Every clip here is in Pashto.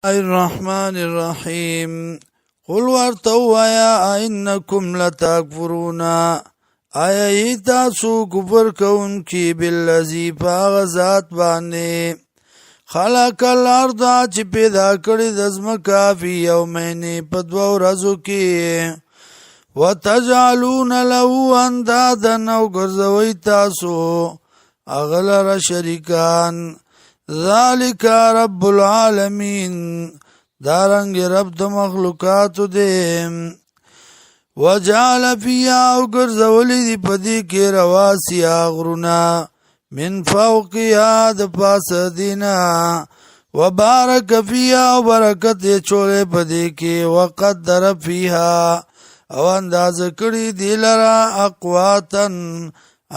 الرحمن الرحیم قل ورتو آیا انکم لتکفرون آیا ای تاسو کفر کون کی بالذی پاغ ذات باندې خلق الارض چې پیدا کړی د ځمکه فی یومین په دوه ورځو کې وتجعلون له اندادا او ګرځوي تاسو اغلر شریکان ذالک رب العالمین دارنگ رب د مخلوقاتو دے وجعل فیها او گرزولی دی پدی کی رواسی آغرونا من فوقها د پاس دینا وبارک فیها او برکت چولے پدی کی وقدر فیها او انداز کری دی لرا اقواتن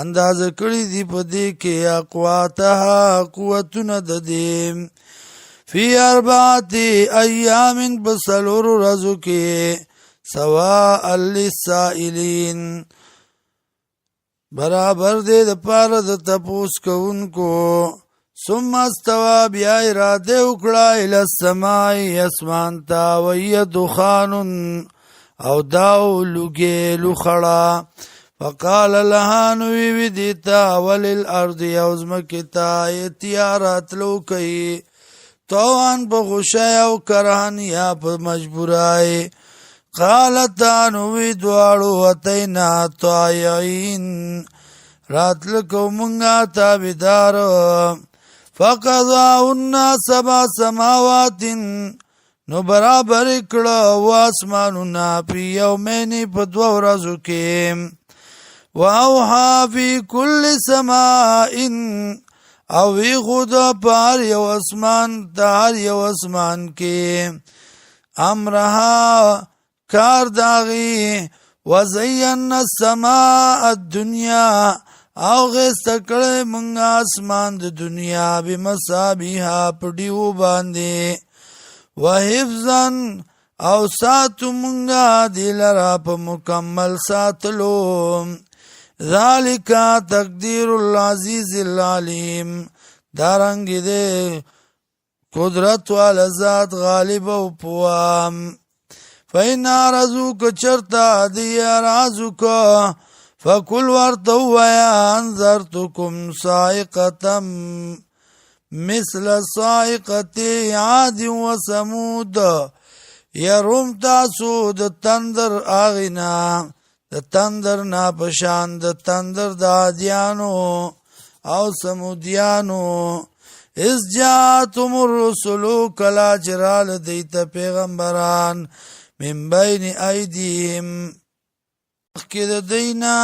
انداز کړی دی په دې کې اقواتها قوتونه د دې فی اربعه ایام بسلور ورځو کې سواء للسائلین برابر دې د پاره د تپوس کوونکو ثم استوى بیا اراده وکړه الی السماء اسمان تا وهي دخان او داو لوګې لوخړه فقال لها نوی دیتا وللارض یوزمکتا اتیارات لوکی توان بخوشای او کرهن یا پا مجبورائی قالتا نوی دوارو اتینا طایعین رات لکو منگا تابدارو فقضاؤن سبع سماوات نو برابر اکڑا واسمانونا پی یومینی پا دو ورزو کیم واوحا فی کل سماء او وی خدا پار یو اسمان دار یو اسمان کے امرها کار داغی وزین السماء الدنیا او غیست کڑے منگا اسمان د دنیا بمصابیها پڑیو باندے وحفظن او ساتو منگا دیلرا پا مکمل ساتلو ذالک تقدیر العزیز العلیم دارنگ دے قدرت والا ذات غالب و پوام فین آرزو کا چرتا دی آرازو کا فکل ورطو ویا انذرتکم صائقتم مثل صائقت عاد و سمود یروم تاسو د تندر آغینا د تندر نا پشان د تندر د عادیانو او سمودیانو از جاتم الرسلو کلا چرال دیتا پیغمبران من بین ایدیهم اخی د دینا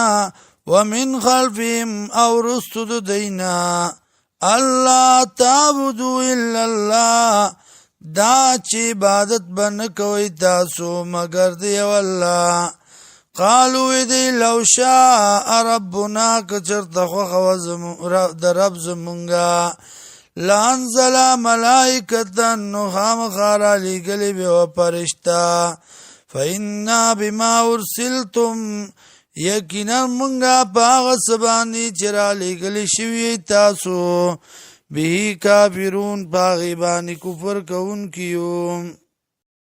ومن خلفهم او رستو د دینا اللہ تعبدو الا اللہ دا چی عبادت بن کوئی تاسو مگر دیو اللہ قالو دی لو شاء ربنا کچرت خوخ د رب زمونگا لانزل ملائکتا نخام خارا لگلی بی و پرشتا فإنا بما ارسلتم یقینا منگا پاغ سبانی چرا لگلی شوی تاسو بھی کافرون پاغی بانی کفر کون کیو